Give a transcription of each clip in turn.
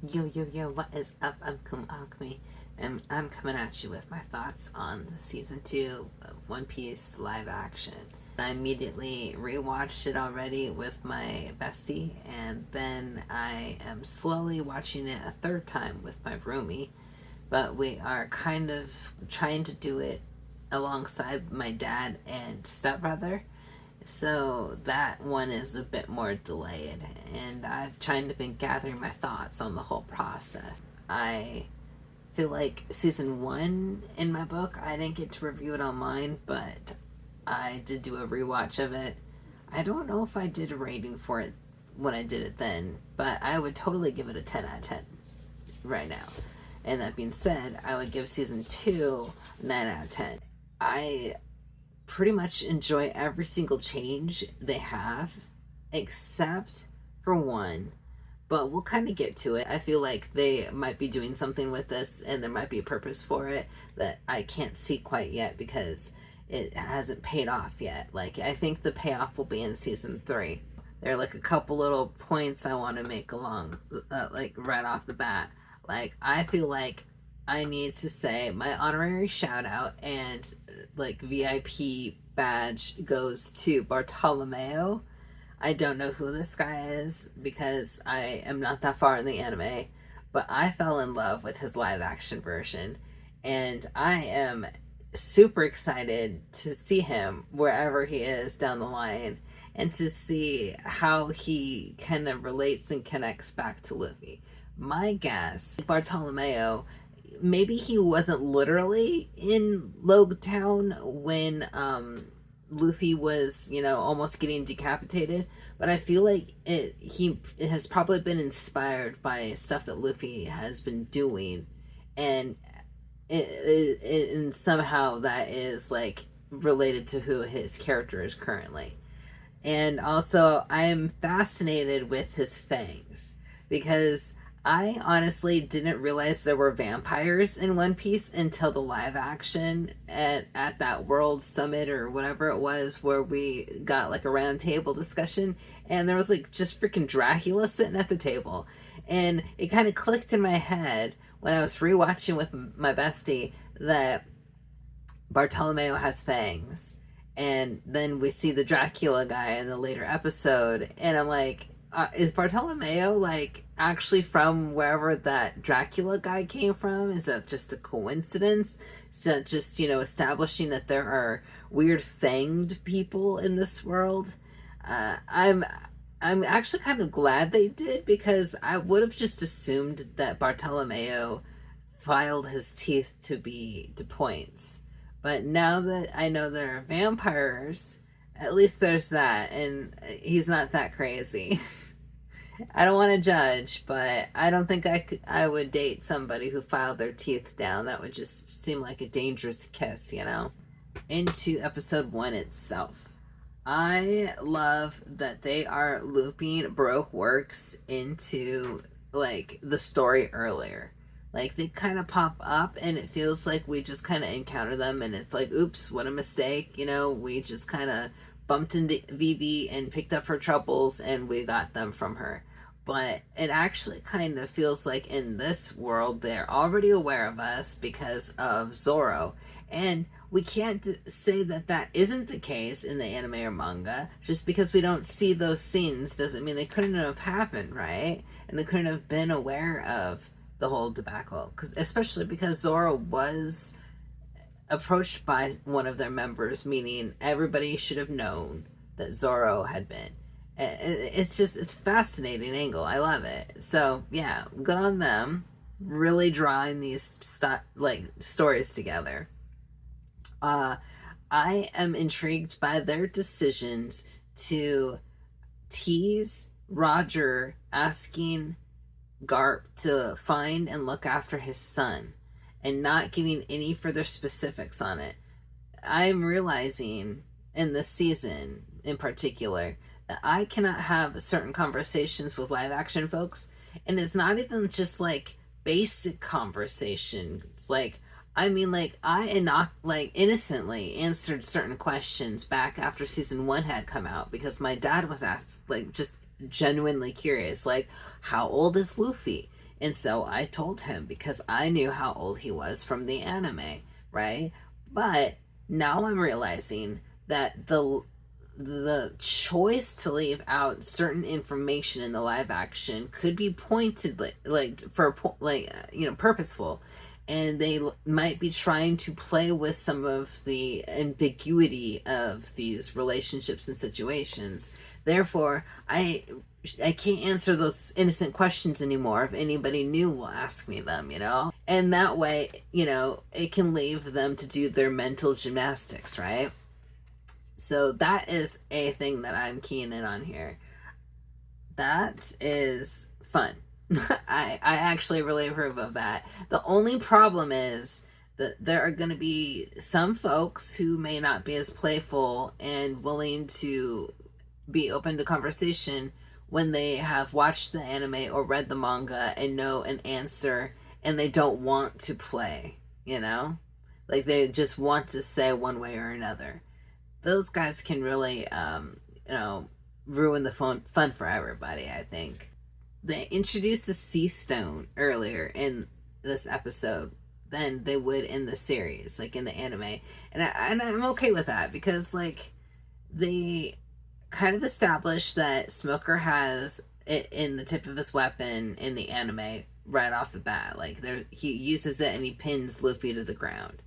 Yo, what is up? I'm Alchemy, and I'm coming at you with my thoughts on the season 2 of One Piece live action. I immediately rewatched it already with my bestie, and then I am slowly watching it a third time with my roomie. But we are kind of trying to do it alongside my dad and stepbrother. So that one is a bit more delayed, and I've kind of been gathering my thoughts on the whole process. I feel like season 1 in my book, I didn't get to review it online, but I did do a rewatch of it. I don't know if I did a rating for it when I did it then, but I would totally give it a 10 out of 10 right now. And that being said, I would give season 2 a 9 out of 10. I pretty much enjoy every single change they have, except for one. But we'll kind of get to it. I feel like they might be doing something with this, and there might be a purpose for it that I can't see quite yet because it hasn't paid off yet. Like, I think the payoff will be in season 3. There are like a couple little points I want to make along, like right off the bat. Like, I feel like I need to say my honorary shout out and like VIP badge goes to Bartolomeo. I don't know who this guy is because I am not that far in the anime, but I fell in love with his live action version, and I am super excited to see him wherever he is down the line and to see how he kind of relates and connects back to Luffy. My guess, Bartolomeo, maybe he wasn't literally in Loguetown when Luffy was, almost getting decapitated, but I feel like it has probably been inspired by stuff that Luffy has been doing, and and somehow that is like related to who his character is currently. And also, I am fascinated with his fangs because I honestly didn't realize there were vampires in One Piece until the live action at that World Summit or whatever it was, where we got like a round table discussion, and there was like just freaking Dracula sitting at the table. And it kind of clicked in my head when I was rewatching with my bestie that Bartolomeo has fangs. And then we see the Dracula guy in the later episode, and I'm like, is Bartolomeo like actually from wherever that Dracula guy came from? Is that just a coincidence? Is that just, establishing that there are weird fanged people in this world? I'm actually kind of glad they did, because I would have just assumed that Bartolomeo filed his teeth to points. But now that I know there are vampires, at least there's that, and he's not that crazy. I don't want to judge, but I don't think I would date somebody who filed their teeth down. That would just seem like a dangerous kiss, Into episode 1 itself. I love that they are looping Baroque works into like the story earlier. Like, they kind of pop up and it feels like we just kind of encounter them, and it's like, oops, what a mistake. We just kind of bumped into Vivi and picked up her troubles and we got them from her. But it actually kind of feels like in this world they're already aware of us because of Zoro. And we can't say that that isn't the case in the anime or manga. Just because we don't see those scenes doesn't mean they couldn't have happened, right? And they couldn't have been aware of the whole debacle, especially because Zoro was approached by one of their members, meaning everybody should have known that Zoro had been. It's fascinating angle. I love it. So yeah, good on them, really drawing these stories together. I am intrigued by their decisions to tease Roger asking Garp to find and look after his son, and not giving any further specifics on it. I'm realizing in this season in particular that I cannot have certain conversations with live action folks, and it's not even just like basic conversations. Like, I innocently answered certain questions back after season 1 had come out, because my dad was asked, like, just genuinely curious, like, how old is Luffy? And so I told him because I knew how old he was from the anime, right? But now I'm realizing that the choice to leave out certain information in the live action could be pointed like for like purposeful, and they might be trying to play with some of the ambiguity of these relationships and situations. Therefore, I can't answer those innocent questions anymore. If anybody new will ask me them, and that way, it can leave them to do their mental gymnastics, right? So that is a thing that I'm keying in on here. That is fun. I actually really approve of that. The only problem is that there are going to be some folks who may not be as playful and willing to be open to conversation when they have watched the anime or read the manga and know an answer and they don't want to play, like they just want to say one way or another. Those guys can really ruin the fun for everybody, I think. They introduced the sea stone earlier in this episode than they would in the series, like in the anime, and I'm okay with that because like they kind of established that Smoker has it in the tip of his weapon in the anime right off the bat. Like he uses it and he pins Luffy to the ground.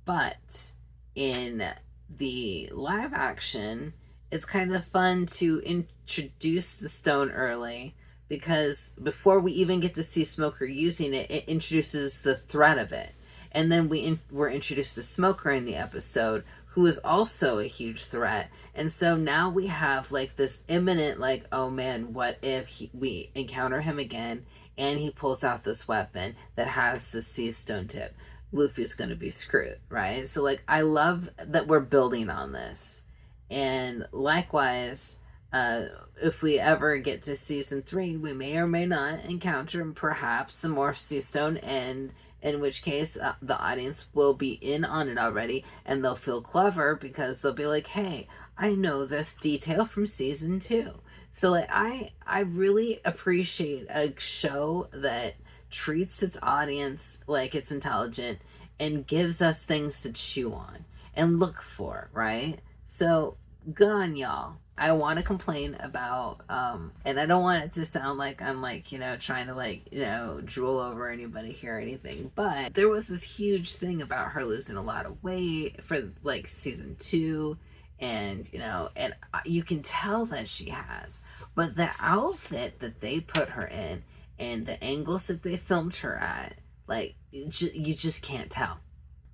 But in the live action, it's kind of fun to introduce the stone early because before we even get to see Smoker using it, it introduces the threat of it. And then we're introduced to Smoker in the episode, who is also a huge threat. And so now we have like this imminent, like, oh man, what if we encounter him again and he pulls out this weapon that has the sea stone tip? Luffy's gonna be screwed, right? So like I love that we're building on this. And likewise, if we ever get to season 3, we may or may not encounter perhaps some more sea stone, and in which case the audience will be in on it already and they'll feel clever because they'll be like, hey, I know this detail from season 2. So like I really appreciate a show that treats its audience like it's intelligent and gives us things to chew on and look for, right? So good on y'all. I want to complain about and I don't want it to sound like I'm like trying to drool over anybody here or anything, but there was this huge thing about her losing a lot of weight for like season 2, and and you can tell that she has, but the outfit that they put her in and the angles that they filmed her at, like you just can't tell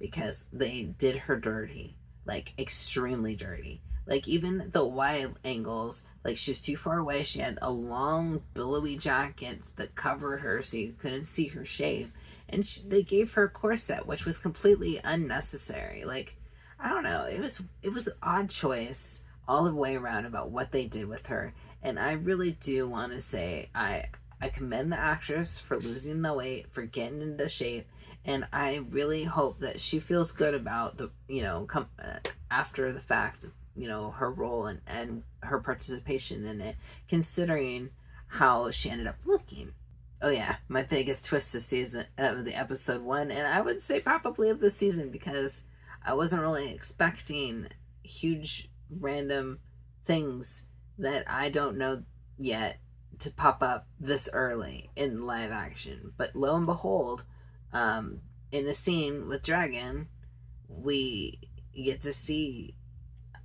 because they did her dirty, like extremely dirty. Like even the wide angles, like she was too far away. She had a long billowy jacket that covered her so you couldn't see her shape, and they gave her a corset, which was completely unnecessary. Like I don't know, it was an odd choice all the way around about what they did with her. And I really do want to say I commend the actress for losing the weight, for getting into shape, and I really hope that she feels good about the after the fact of her role and her participation in it, considering how she ended up looking. Oh yeah, my biggest twist this season of the episode 1, and I would say probably of the season, because I wasn't really expecting huge random things that I don't know yet to pop up this early in live action. But lo and behold, in a scene with Dragon, we get to see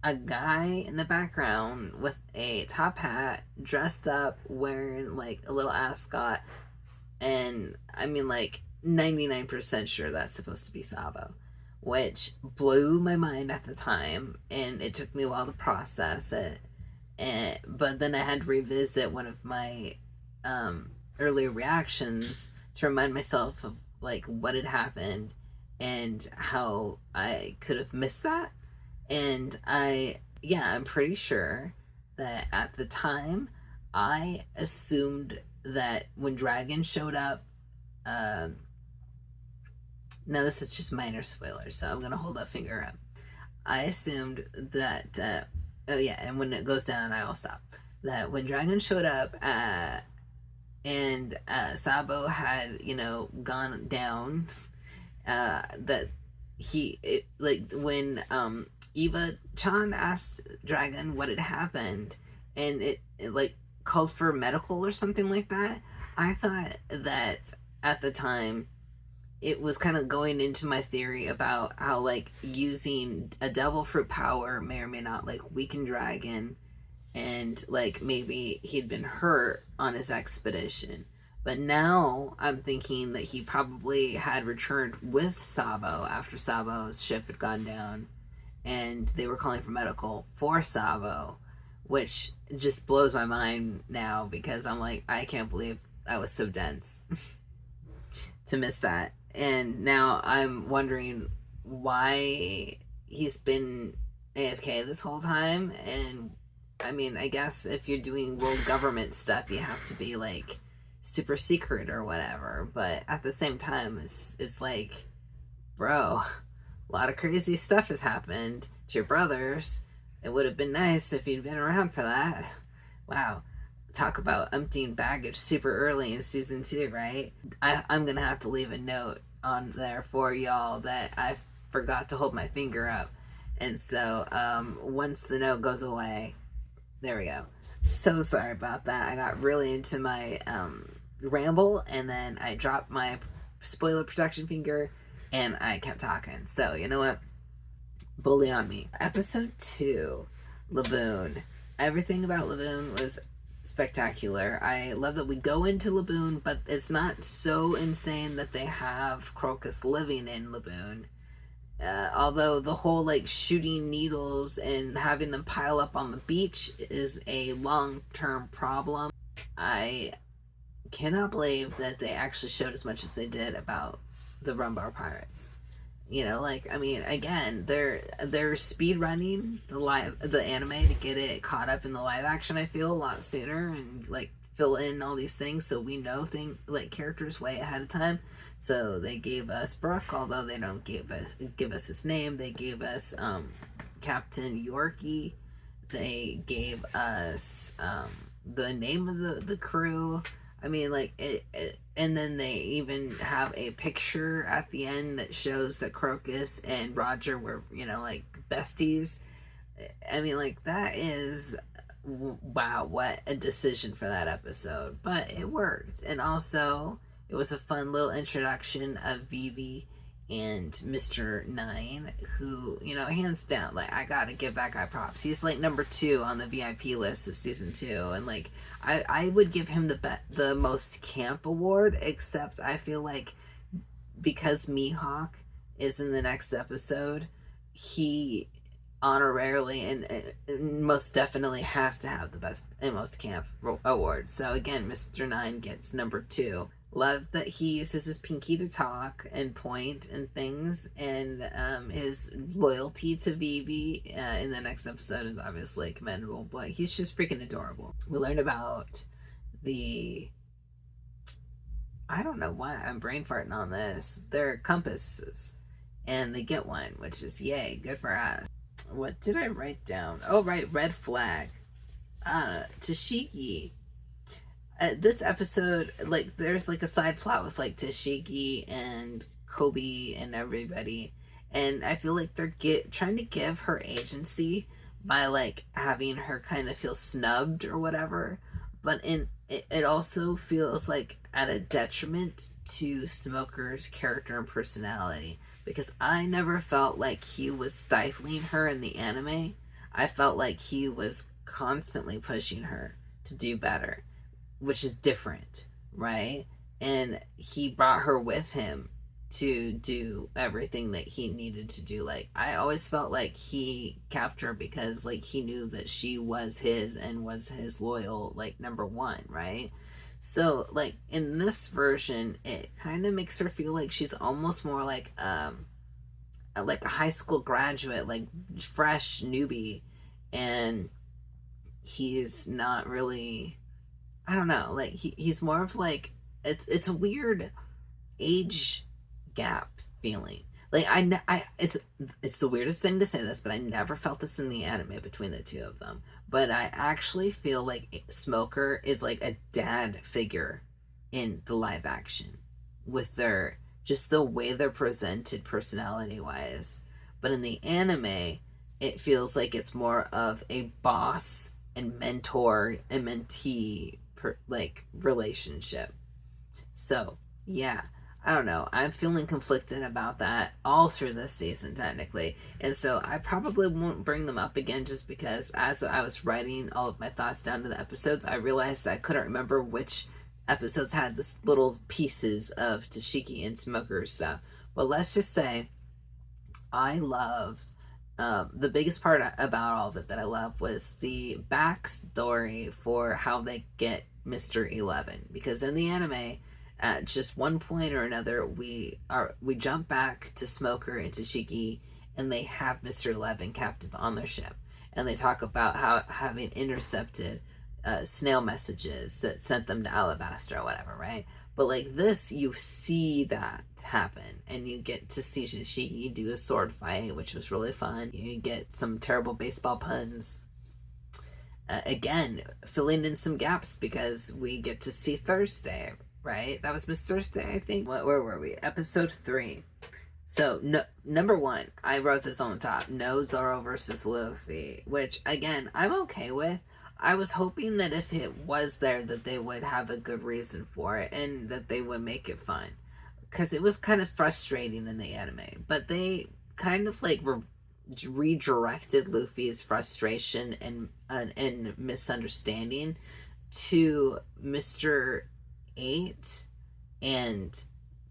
a guy in the background with a top hat, dressed up, wearing like a little ascot, and I mean like 99% sure that's supposed to be Sabo, which blew my mind at the time, and it took me a while to process it. But then I had to revisit one of my earlier reactions to remind myself of like what had happened and how I could have missed that. And I'm pretty sure that at the time I assumed that when Dragon showed up, now this is just minor spoilers, so I'm gonna hold a finger up. I assumed that and when it goes down I'll stop, that when Dragon showed up and Sabo had, you know, gone down, that like when Eva Chan asked Dragon what had happened, and it like called for medical or something like that. I thought that at the time it was kind of going into my theory about how like using a devil fruit power may or may not like weaken Dragon, and like maybe he'd been hurt on his expedition. But now I'm thinking that he probably had returned with Sabo after Sabo's ship had gone down, and they were calling for medical for Sabo, which just blows my mind now because I'm like, I can't believe I was so dense to miss that. And now I'm wondering why he's been AFK this whole time. And I mean, I guess if you're doing world government stuff, you have to be like super secret or whatever. But at the same time, it's like, bro, a lot of crazy stuff has happened to your brothers. It would have been nice if you'd been around for that. Wow. Talk about emptying baggage super early in season 2, right? I'm gonna have to leave a note on there for y'all that I forgot to hold my finger up. And so once the note goes away, there we go. So sorry about that. I got really into my ramble, and then I dropped my spoiler protection finger, and I kept talking. So you know what? Bully on me. Episode 2, Laboon. Everything about Laboon was spectacular. I love that we go into Laboon, but it's not so insane that they have Crocus living in Laboon. Although the whole like shooting needles and having them pile up on the beach is a long-term problem. I cannot believe that they actually showed as much as they did about the Rumbar pirates. You know, like, I mean, again, they're speed running the anime to get it caught up in the live action, I feel, a lot sooner, and like fill in all these things so we know characters way ahead of time. So they gave us Brook, although they don't give us his name. They gave us Captain Yorkie. They gave us the name of the crew. I mean, like, and then they even have a picture at the end that shows that Crocus and Roger were, you know, like, besties. I mean, like, that is, wow, what a decision for that episode. But it worked. And also, it was a fun little introduction of Vivi and Mr. 9, who, you know, hands down, like, I gotta give that guy props. He's like number 2 on the VIP list of season 2, and like, I would give him the most camp award, except I feel like because Mihawk is in the next episode, he honorarily and most definitely has to have the best and most camp award. So again, Mr. 9 gets number 2. Love that he uses his pinky to talk and point and things, and his loyalty to Vivi in the next episode is obviously commendable, but he's just freaking adorable. We learned about I don't know why I'm brain farting on this, their compasses, and they get one, which is yay, good for us. What did I write down? Oh, right, red flag. Tashigi. This episode, like, there's like a side plot with like Tashigi and Koby and everybody, and I feel like they're trying to give her agency by like having her kind of feel snubbed or whatever, but it also feels like at a detriment to Smoker's character and personality, because I never felt like he was stifling her in the anime. I felt like he was constantly pushing her to do better, which is different, right? And he brought her with him to do everything that he needed to do. Like, I always felt like he kept her because, like, he knew that she was his and was his loyal, like, number 1, right? So, like, in this version, it kind of makes her feel like she's almost more like a high school graduate, like, fresh newbie, and he's not really, I don't know, like, he's more of like, it's a weird age gap feeling. Like, it's the weirdest thing to say this, but I never felt this in the anime between the two of them. But I actually feel like Smoker is like a dad figure in the live action with their just the way they're presented personality wise. But in the anime, it feels like it's more of a boss and mentor and mentee like relationship. So yeah, I don't know. I'm feeling conflicted about that all through this season, technically. And so I probably won't bring them up again just because as I was writing all of my thoughts down to the episodes, I realized I couldn't remember which episodes had this little pieces of Tashigi and Smoker stuff. But let's just say I loved the biggest part about all of it that I love was the backstory for how they get Mr. 11. Because in the anime, at just one point or another, we jump back to Smoker and Tashigi, and they have Mr. 11 captive on their ship, and they talk about how having intercepted snail messages that sent them to Alabasta or whatever, right? But like this, you see that happen, and you get to see Tashigi do a sword fight, which was really fun. You get some terrible baseball puns. Again, filling in some gaps because we get to see Thursday, right? That was Miss Thursday, I think. Where were we? Episode 3. So, no, number 1, I wrote this on the top. No Zoro versus Luffy, which, again, I'm okay with. I was hoping that if it was there, that they would have a good reason for it, and that they would make it fun. Because it was kind of frustrating in the anime. But they kind of, like, redirected Luffy's frustration and misunderstanding to Mr. 8 and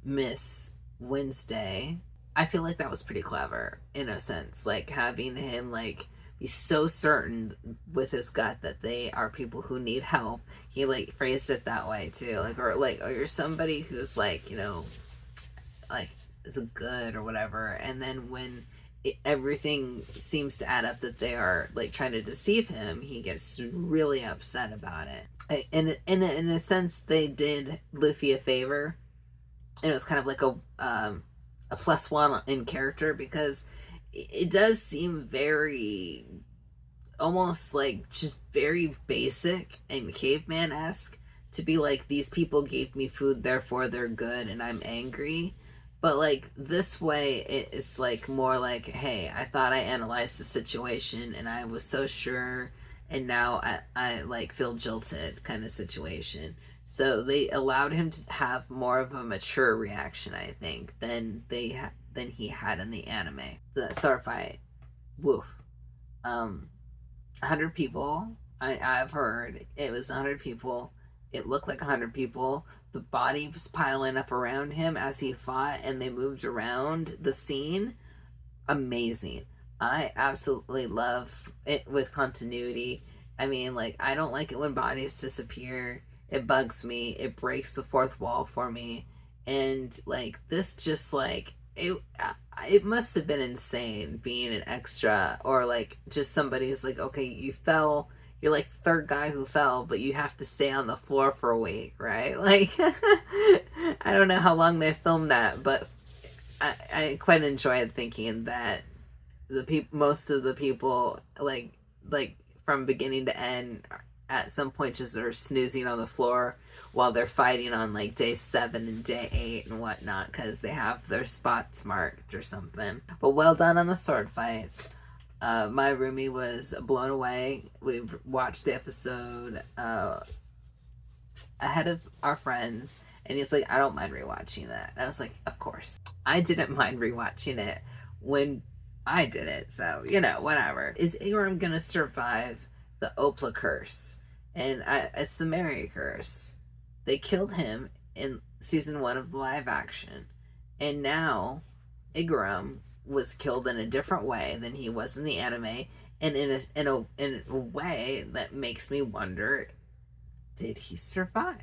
Miss Wednesday. I feel like that was pretty clever in a sense, like having him like be so certain with his gut that they are people who need help. He like phrased it that way too, like or you're somebody who's like, you know, like is a good or whatever, and then when everything seems to add up that they are like trying to deceive him, he gets really upset about it. And in a sense, they did Luffy a favor, and it was kind of like a +1 in character, because it does seem very almost like just very basic and caveman-esque to be like, these people gave me food, therefore they're good, and I'm angry. But like this way, it's like more like, hey, I thought I analyzed the situation and I was so sure, and now I like feel jilted kind of situation. So they allowed him to have more of a mature reaction, I think, than he had in the anime. The sword fight, woof. 100 people. I've heard it was 100 people. It looked like 100 people. The body was piling up around him as he fought, and they moved around the scene. Amazing. I absolutely love it with continuity. I mean, like, I don't like it when bodies disappear. It bugs me. It breaks the fourth wall for me. And, like, this just, like, it must have been insane being an extra, or, like, just somebody who's like, okay, you fell. You're like the third guy who fell, but you have to stay on the floor for a week, right? Like, I don't know how long they filmed that, but I quite enjoyed thinking that most of the people, like from beginning to end, at some point just are snoozing on the floor while they're fighting on like day 7 and day 8 and whatnot, because they have their spots marked or something. But well done on the sword fights. My roomie was blown away. We watched the episode ahead of our friends, and he's like, I don't mind rewatching that. And I was like, of course. I didn't mind rewatching it when I did it, so, you know, whatever. Is Igaram gonna survive the Opla curse? And it's the Mary curse. They killed him in season 1 of the live action, and now Igaram was killed in a different way than he was in the anime, and in a way that makes me wonder, did he survive?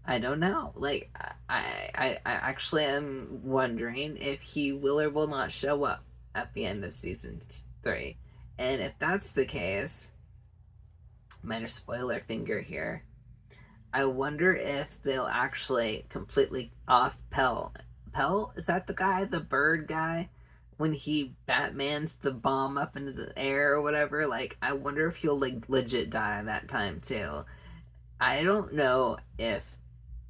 I don't know. Like, I actually am wondering if he will or will not show up at the end of season 3. And if that's the case, minor spoiler finger here, I wonder if they'll actually completely off Pell. Is that the guy, the bird guy, when he Batmans the bomb up into the air or whatever? Like, I wonder if he'll like legit die that time too. I don't know if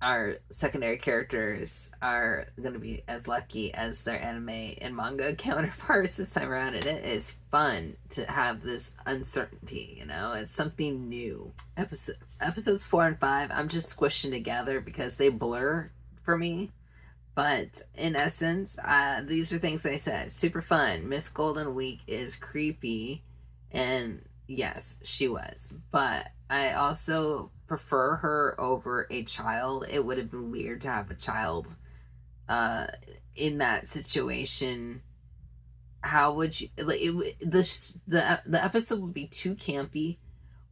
our secondary characters are going to be as lucky as their anime and manga counterparts this time around, and it is fun to have this uncertainty. It's something new. Episodes 4 and 5, I'm just squishing together because they blur for me. But in essence, these are things I said. Super fun. Miss Golden Week is creepy, and yes, she was. But I also prefer her over a child. It would have been weird to have a child in that situation. How would you like it? The episode would be too campy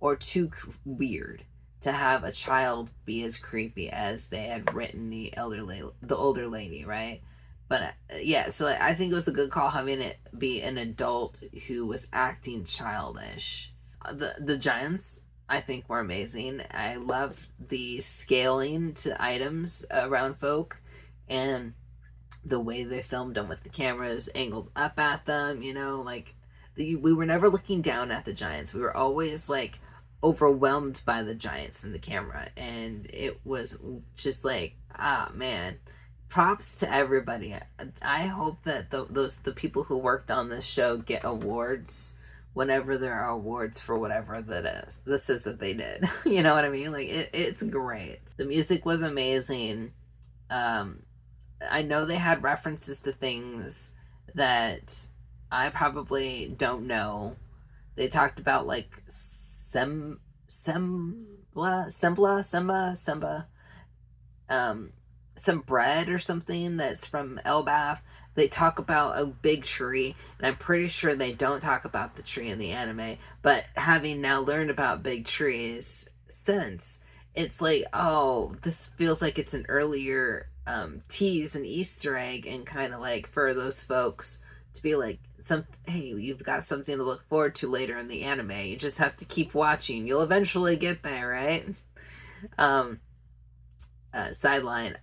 or too weird to have a child be as creepy as they had written the older lady, right? But yeah, so I think it was a good call having it be an adult who was acting childish. The giants, I think, were amazing. I loved the scaling to items around folk, and the way they filmed them with the cameras angled up at them. We were never looking down at the giants. We were always like overwhelmed by the giants in the camera, and it was just like, man, props to everybody. I hope that the people who worked on this show get awards whenever there are awards for whatever this is that they did. You know what I mean? Like, it's great. The music was amazing. I know they had references to things that I probably don't know. They talked about like Semba, some bread or something that's from Elbaf. They talk about a big tree, and I'm pretty sure they don't talk about the tree in the anime, but having now learned about big trees since, it's like, oh, this feels like it's an earlier tease and Easter egg, and kind of like for those folks to be like, hey, you've got something to look forward to later in the anime. You just have to keep watching. You'll eventually get there, right? Sideline,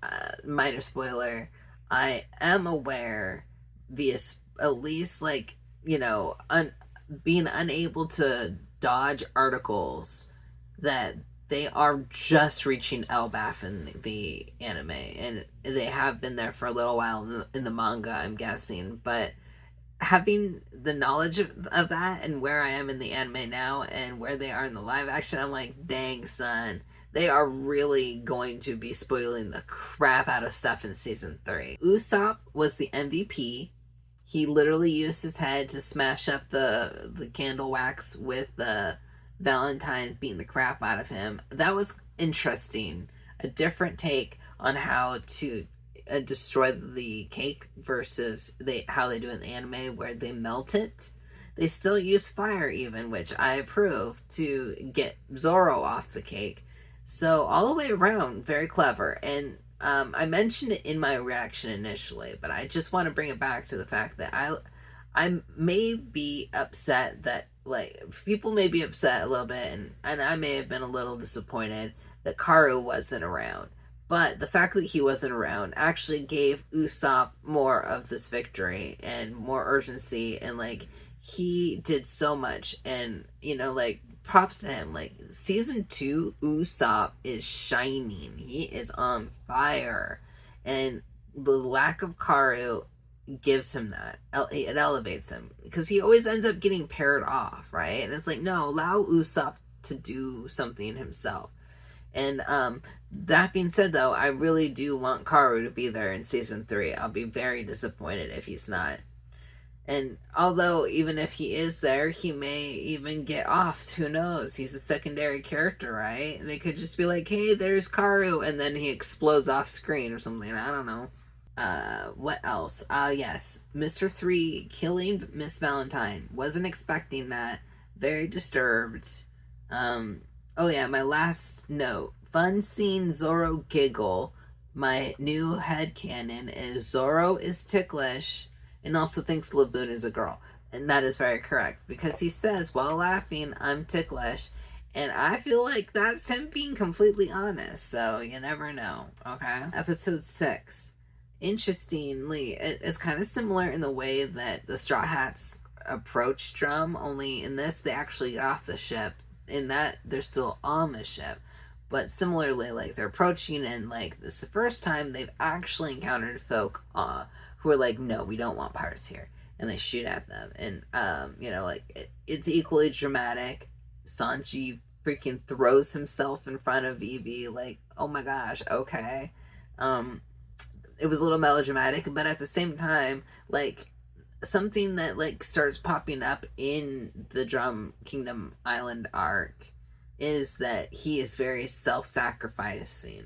minor spoiler. I am aware via at least like, being unable to dodge articles that they are just reaching Elbaf in the anime, and they have been there for a little while in the manga, I'm guessing. But having the knowledge of that and where I am in the anime now and where they are in the live action, I'm like, dang, son, they are really going to be spoiling the crap out of stuff in season 3. Usopp was the MVP. He literally used his head to smash up the candle wax with the Valentine beating the crap out of him. That was interesting. A different take on how to destroy the cake versus how they do it in the anime, where they melt it. They still use fire even, which I approve, to get Zoro off the cake. So all the way around, very clever. And I mentioned it in my reaction initially, but I just want to bring it back to the fact that I may be upset that, like, people may be upset a little bit, and I may have been a little disappointed that Karoo wasn't around. But the fact that he wasn't around actually gave Usopp more of this victory and more urgency, and like, he did so much, and like, props to him. Like, season 2, Usopp is shining. He is on fire, and the lack of Karoo gives him that. It elevates him, because he always ends up getting paired off, right? And it's like, no, allow Usopp to do something himself. And that being said, though, I really do want Karoo to be there in season 3. I'll be very disappointed if he's not. And although even if he is there, he may even get offed. Who knows? He's a secondary character, right? They could just be like, hey, there's Karoo, and then he explodes off screen or something. I don't know. What else? Yes, Mr. 3 killing Miss Valentine. Wasn't expecting that. Very disturbed. Oh yeah, my last note. Fun seeing Zoro giggle. My new headcanon is Zoro is ticklish and also thinks Laboon is a girl. And that is very correct, because he says, while laughing, I'm ticklish. And I feel like that's him being completely honest. So you never know, okay? Episode 6. Interestingly, it's kind of similar in the way that the Straw Hats approach Drum, only in this, they actually get off the ship. In that, they're still on the ship. But similarly, like, they're approaching, and like, this is the first time they've actually encountered folk who are like, no, we don't want pirates here, and they shoot at them. And like, it's equally dramatic. Sanji freaking throws himself in front of Vivi, like, oh my gosh, okay. It was a little melodramatic, but at the same time, like, something that like starts popping up in the Drum Kingdom Island arc is that he is very self-sacrificing,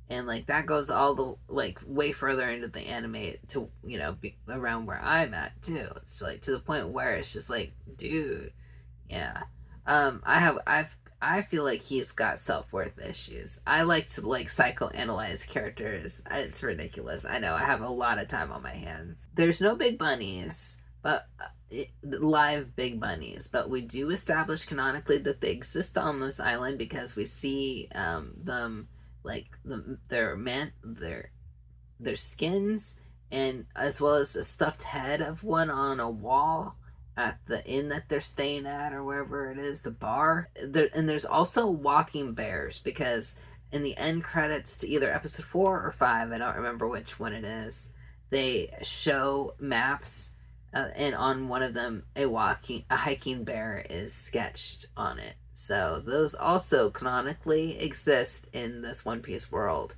and like that goes all the like way further into the anime to be around where I'm at too. It's like to the point where it's just like, dude, yeah. I feel like he's got self-worth issues. I like to like psychoanalyze characters. It's ridiculous. I know I have a lot of time on my hands. There's no big bunnies, but live big bunnies, but we do establish canonically that they exist on this island because we see them, like their skins, and as well as a stuffed head of one on a wall at the inn that they're staying at, or wherever it is, the bar. And there's also walking bears, because in the end credits to either episode 4 or 5, I don't remember which one it is, they show maps, and on one of them a hiking bear is sketched on it. So those also canonically exist in this One Piece world.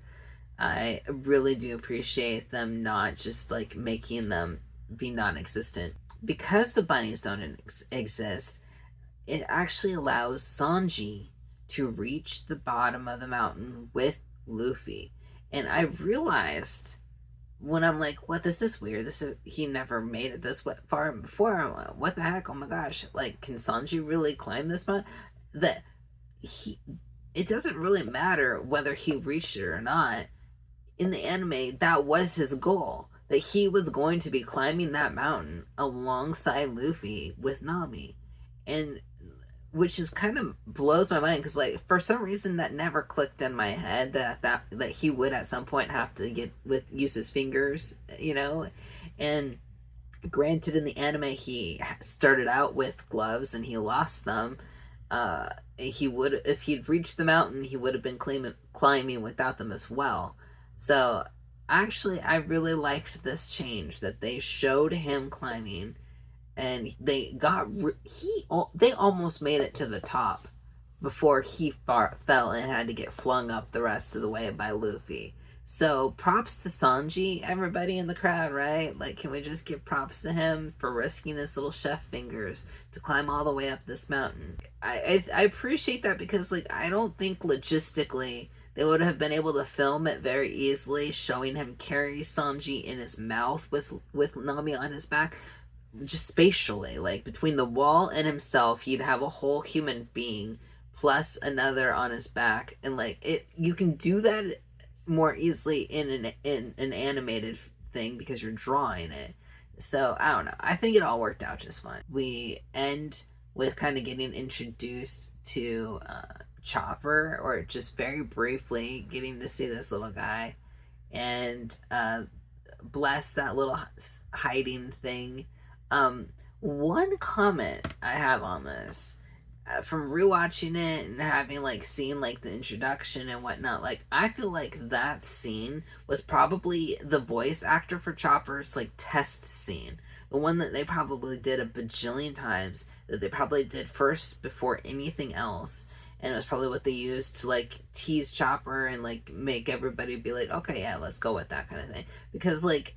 I really do appreciate them not just like making them be non-existent. Because the bunnies don't exist, it actually allows Sanji to reach the bottom of the mountain with Luffy. And I realized when I'm like, what, this is weird. He never made it this far before. I'm like, what the heck? Oh my gosh. Like, can Sanji really climb this mountain? It doesn't really matter whether he reached it or not. In the anime, that was his goal. That he was going to be climbing that mountain alongside Luffy with Nami. And which is kind of blows my mind, because like for some reason that never clicked in my head that he would at some point have to use his fingers, and granted in the anime he started out with gloves and he lost them. He would, if he'd reached the mountain, he would have been climbing without them as well. So actually I really liked this change that they showed him climbing, and they almost made it to the top before he fell and had to get flung up the rest of the way by Luffy. So props to Sanji, everybody in the crowd, right? Like, can we just give props to him for risking his little chef fingers to climb all the way up this mountain? I appreciate that, because like I don't think logistically they would have been able to film it very easily, showing him carry Sanji in his mouth with Nami on his back. Just spatially, like between the wall and himself, he'd have a whole human being plus another on his back, and like you can do that more easily in an animated thing because you're drawing it. So I don't know, I think it all worked out just fine. We end with kind of getting introduced to Chopper, or just very briefly getting to see this little guy, and bless that little hiding thing. One comment I have on this, from rewatching it and having like seen like the introduction and whatnot, like I feel like that scene was probably the voice actor for Chopper's like test scene, the one that they probably did a bajillion times, that they probably did first before anything else, and it was probably what they used to like tease Chopper and like make everybody be like, okay, yeah, let's go with that kind of thing, because like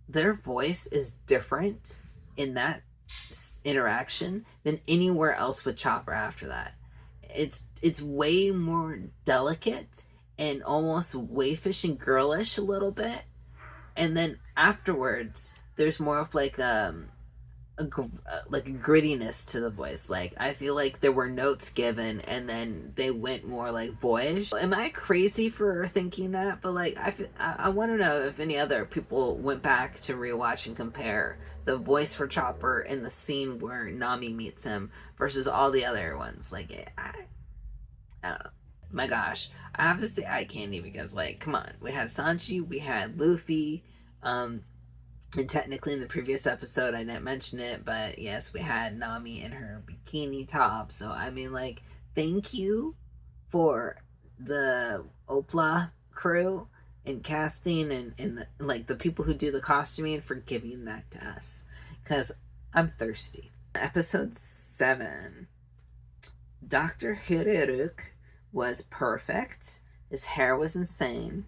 their voice is different in that interaction than anywhere else with Chopper after that. It's way more delicate and almost waifish and girlish a little bit, and then afterwards there's more of like a grittiness to the voice. Like I feel like there were notes given and then they went more like boyish. Am I crazy for thinking that? But like I want to know if any other people went back to rewatch and compare the voice for Chopper in the scene where Nami meets him versus all the other ones. Like I don't know. My gosh, I have to say eye candy, because like, come on, we had Sanji, we had Luffy, and technically in the previous episode I didn't mention it, but yes, we had Nami in her bikini top. So I mean, like, thank you for the Opla crew and casting and like the people who do the costuming for giving that to us, because I'm thirsty. Episode 7. Dr. Hiriruk was perfect. His hair was insane.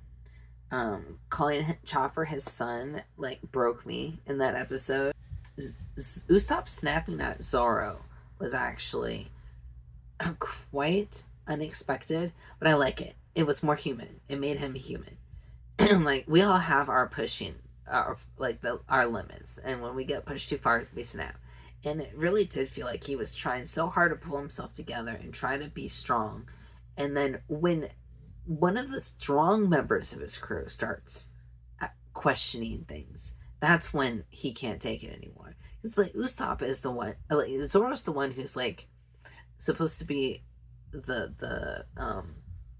Calling Chopper his son like broke me in that episode. Usopp snapping at Zoro was actually quite unexpected, but I like it. It was more human. It made him human. Like, we all have our pushing, our limits, and when we get pushed too far, we snap. And it really did feel like he was trying so hard to pull himself together and try to be strong. And then when one of the strong members of his crew starts questioning things, that's when he can't take it anymore. It's like Usopp is the one, like Zoro's the one who's like supposed to be the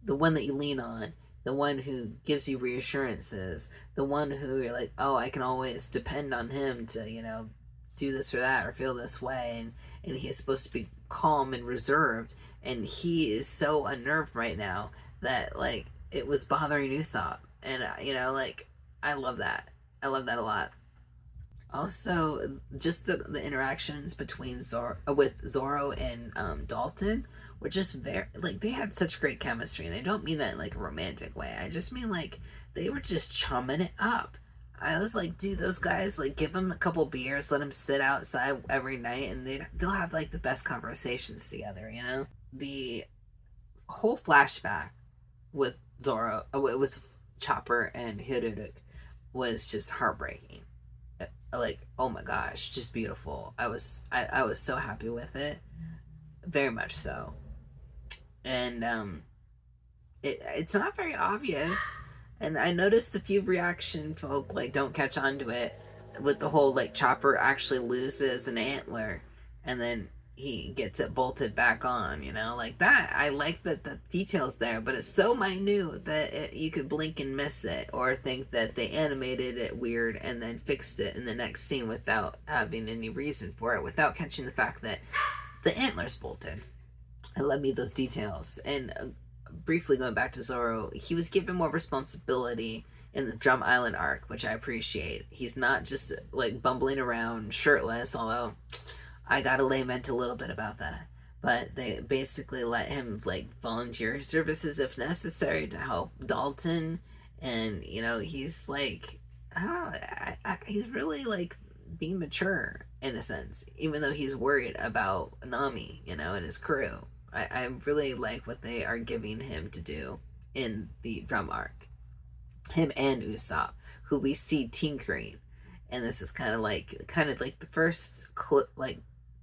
one that you lean on, the one who gives you reassurances, the one who you're like, oh, I can always depend on him to, you know, do this or that or feel this way, and he's supposed to be calm and reserved, and he is so unnerved right now that like it was bothering Usopp, and you know, like, I love that a lot. Also, just the interactions between Zoro and Dalton were just very, like, they had such great chemistry, and I don't mean that in like a romantic way. I just mean like they were just chumming it up. I was like, dude, those guys, like, give them a couple beers, let them sit outside every night, and they'll have like the best conversations together. You know, the whole flashback with Zoro, with Chopper and Hiriruk, was just heartbreaking. Like, oh my gosh, just beautiful. I was so happy with it, very much so. And it's not very obvious, and I noticed a few reaction folk like don't catch on to it with the whole like Chopper actually loses an antler and then he gets it bolted back on, you know, like that. I like that the details there, but it's so minute that you could blink and miss it, or think that they animated it weird and then fixed it in the next scene without having any reason for it, without catching the fact that the antler's bolted. I love me those details. And briefly going back to Zoro, he was given more responsibility in the Drum Island arc, which I appreciate. He's not just like bumbling around shirtless, although I gotta lament a little bit about that. But they basically let him like volunteer his services if necessary to help Dalton, and you know, he's like, I don't know, he's really like being mature in a sense, even though he's worried about Nami, you know, and his crew. I really like what they are giving him to do in the drum arc. Him and Usopp, who we see tinkering, and this is kind of like the first like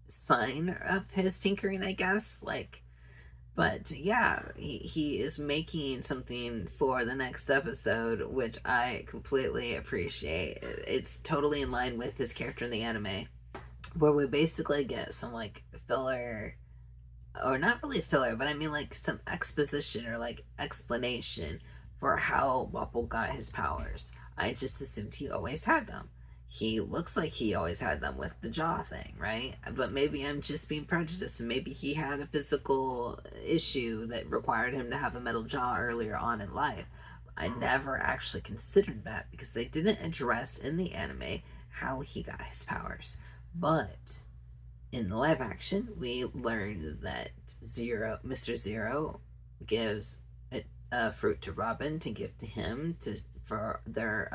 sign of his tinkering, I guess. Like, but yeah, he is making something for the next episode, which I completely appreciate. It's totally in line with his character in the anime, where we basically get some like filler, or not really filler, but I mean like some exposition or like explanation for how Wapol got his powers. I just assumed he always had them. He looks like he always had them with the jaw thing, right? But maybe I'm just being prejudiced, and maybe he had a physical issue that required him to have a metal jaw earlier on in life. I never actually considered that because they didn't address in the anime how he got his powers. But in the live action, we learned that Mr. Zero gives a fruit to Robin to give to him for their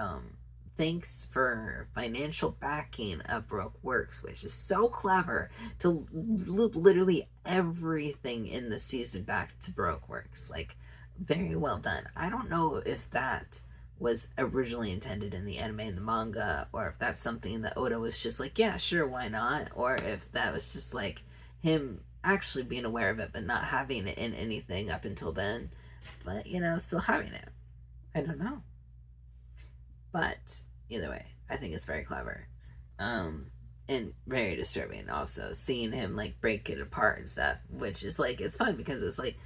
thanks for financial backing of Broke Works, which is so clever to loop literally everything in the season back to Broke Works. Like, very well done. I don't know if that was originally intended in the anime and the manga, or if that's something that Oda was just like, yeah, sure, why not? Or if that was just like him actually being aware of it but not having it in anything up until then. But, you know, still having it. I don't know. But either way, I think it's very clever. And very disturbing also, seeing him like break it apart and stuff, which is like, it's fun because it's like,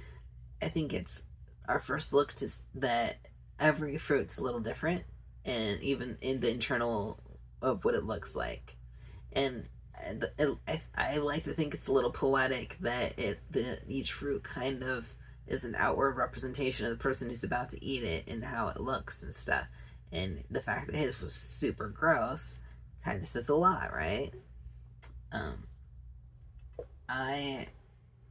I think it's our first look to that every fruit's a little different, and even in the internal of what it looks like. And I like to think it's a little poetic that each fruit kind of is an outward representation of the person who's about to eat it and how it looks and stuff. And the fact that his was super gross kind of says a lot, right?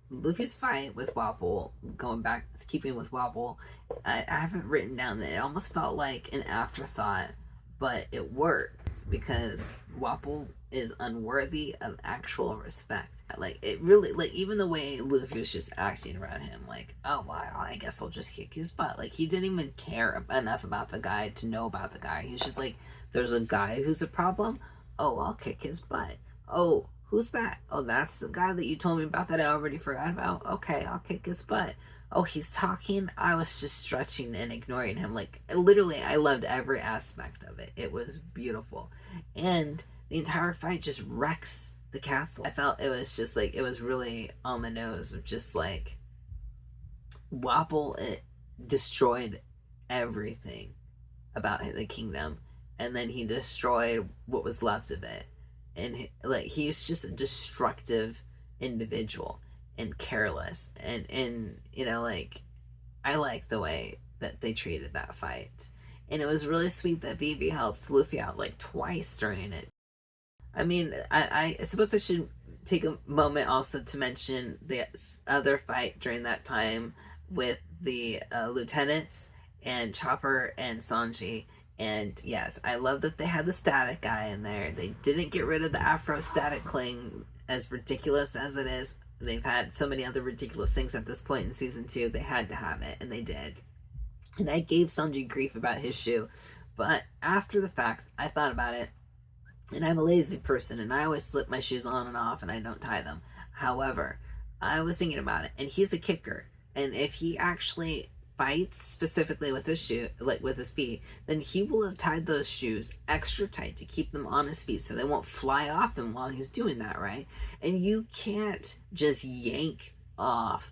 Luffy's fight with Wapol, going back, keeping with Wapol, I haven't written down that it almost felt like an afterthought, but it worked because Wapol is unworthy of actual respect. Like, it really, like, even the way Luffy was just acting around him, like, oh, well, I guess I'll just kick his butt. Like, he didn't even care enough about the guy to know about the guy. He's just like, there's a guy who's a problem. Oh, I'll kick his butt. Oh, who's that? Oh, that's the guy that you told me about that I already forgot about. Okay, I'll kick his butt. Oh, he's talking. I was just stretching and ignoring him. Like, literally, I loved every aspect of it. It was beautiful. And the entire fight just wrecks the castle. I felt it was just like, it was really on the nose of just like, Wapol, it destroyed everything about the kingdom. And then he destroyed what was left of it. And like, he's just a destructive individual and careless. And you know, like, I like the way that they treated that fight. And it was really sweet that Vivi helped Luffy out like twice during it. I mean, I suppose I should take a moment also to mention the other fight during that time with the lieutenants and Chopper and Sanji. And yes, I love that they had the static guy in there. They didn't get rid of the Afro static cling, as ridiculous as it is. They've had so many other ridiculous things at this point in season 2. They had to have it, and they did. And I gave Sanji grief about his shoe, but after the fact, I thought about it, and I'm a lazy person, and I always slip my shoes on and off, and I don't tie them. However, I was thinking about it, and he's a kicker, and if he actually fights specifically with his shoe, like with his feet, then he will have tied those shoes extra tight to keep them on his feet so they won't fly off him while he's doing that, right? And you can't just yank off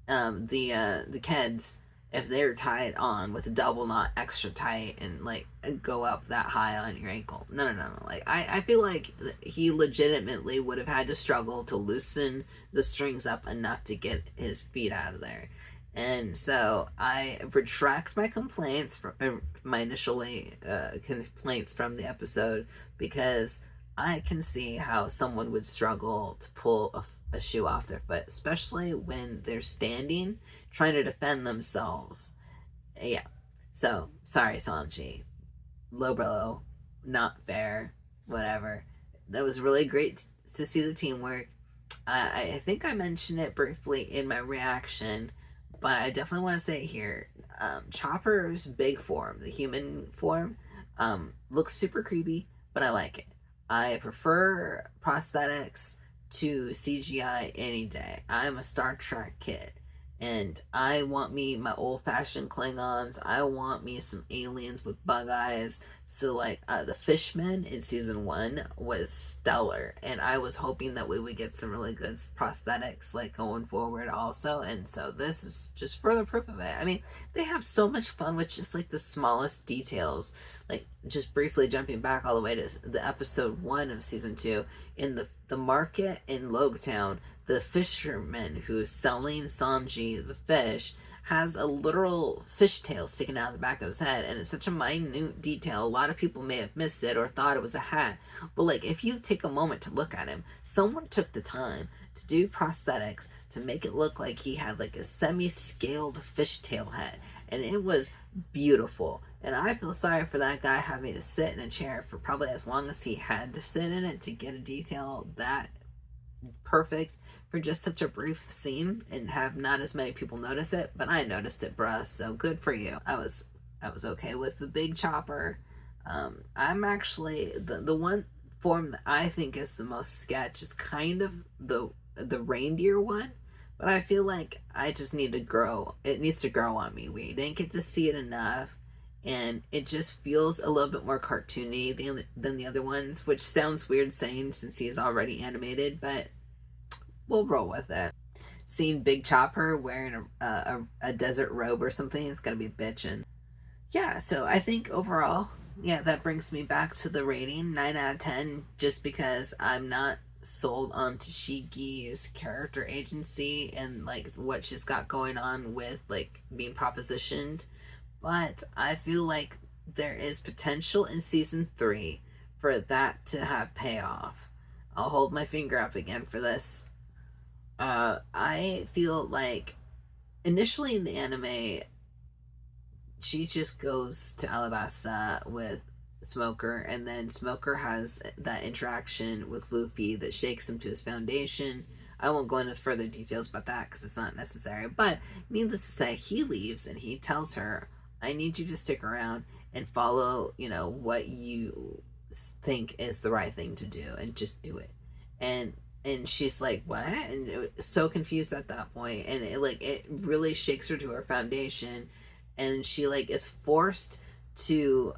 the keds if they're tied on with a double knot extra tight and like go up that high on your ankle. No. Like, I feel like he legitimately would have had to struggle to loosen the strings up enough to get his feet out of there. And so I retract my complaints from my initially complaints from the episode, because I can see how someone would struggle to pull a shoe off their foot, especially when they're standing trying to defend themselves. Yeah. So sorry, Sanji. Low blow, not fair, whatever. That was really great to see the teamwork. I think I mentioned it briefly in my reaction, but I definitely want to say it here. Chopper's big form, the human form, looks super creepy, but I like it. I prefer prosthetics to CGI any day. I'm a Star Trek kid, and I want me my old-fashioned Klingons. I want me some aliens with bug eyes. So like the Fishman in season 1 was stellar, and I was hoping that we would get some really good prosthetics like going forward also, and so this is just further proof of it. I mean, they have so much fun with just like the smallest details. Like, just briefly jumping back all the way to the episode 1 of season 2, in the market in Loguetown, the fisherman who's selling Sanji the fish has a literal fishtail sticking out of the back of his head, and it's such a minute detail. A lot of people may have missed it or thought it was a hat, but like, if you take a moment to look at him, someone took the time to do prosthetics to make it look like he had like a semi-scaled fishtail head, and it was beautiful. And I feel sorry for that guy having to sit in a chair for probably as long as he had to sit in it to get a detail that perfect for just such a brief scene and have not as many people notice it. But I noticed it, bruh, so good for you. I was okay with the big Chopper. I'm actually the one form that I think is the most sketch is kind of the reindeer one, but I feel like I just need to grow. It needs to grow on me. We didn't get to see it enough, and it just feels a little bit more cartoony than the other ones, which sounds weird saying since he's already animated, but we'll roll with it. Seeing Big Chopper wearing a desert robe or something is gonna be bitchin'. Yeah, so I think overall, yeah, that brings me back to the rating 9 out of 10, just because I'm not sold on Tashigi's character agency and like what she's got going on with like being propositioned, but I feel like there is potential in season 3 for that to have payoff. I'll hold my finger up again for this. I feel like initially in the anime, she just goes to Alabasta with Smoker, and then Smoker has that interaction with Luffy that shakes him to his foundation. I won't go into further details about that because it's not necessary, but needless to say, he leaves and he tells her, I need you to stick around and follow, what you think is the right thing to do and just do it. And she's like, what? And so confused at that point, and it really shakes her to her foundation, and she like is forced to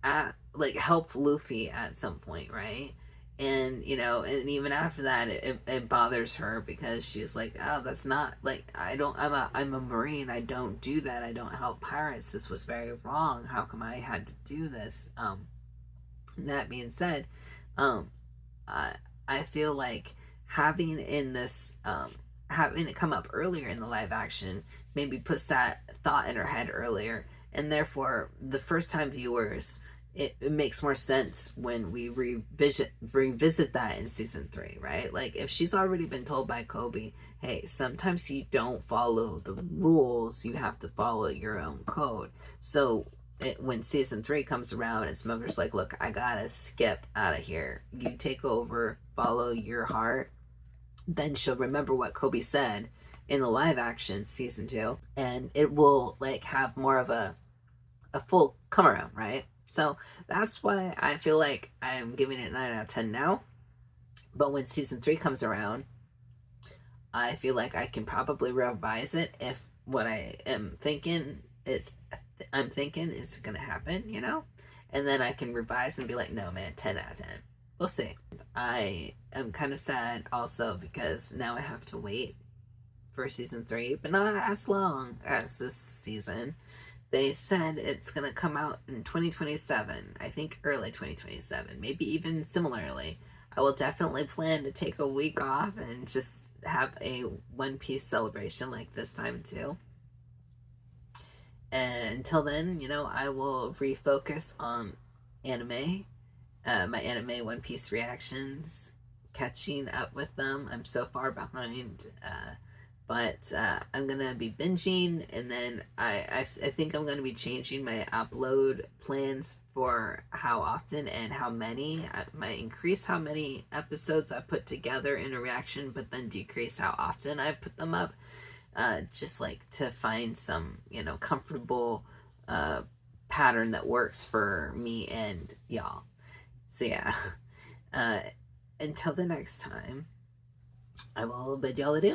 help Luffy at some point, right? And and even after that, it bothers her because she's like, oh, that's not like, I'm a Marine, I don't do that, I don't help pirates, this was very wrong, how come I had to do this? That being said, I feel like having having it come up earlier in the live action maybe puts that thought in her head earlier, and therefore the first time viewers, it makes more sense when we revisit that in season 3, right? Like if she's already been told by Koby, hey, sometimes you don't follow the rules, you have to follow your own code. So when season 3 comes around and Smoker's like, look, I gotta skip out of here, you take over, follow your heart, then she'll remember what Koby said in the live action season 2, and it will like have more of a full come around, right? So that's why I feel like I'm giving it 9 out of 10 now. But when season 3 comes around, I feel like I can probably revise it if what I'm thinking is going to happen, And then I can revise and be like, no, man, 10 out of 10. We'll see. I am kind of sad also because now I have to wait for season 3, but not as long as this season. They said it's going to come out in 2027. I think early 2027. Maybe even similarly. I will definitely plan to take a week off and just have a One Piece celebration like this time too. And until then, I will refocus on anime. My anime One Piece reactions. Catching up with them. I'm so far behind. But I'm going to be binging, and then I think I'm going to be changing my upload plans for how often and how many. I might increase how many episodes I put together in a reaction, but then decrease how often I put them up, just like to find some, comfortable pattern that works for me and y'all. So yeah, until the next time, I will bid y'all adieu.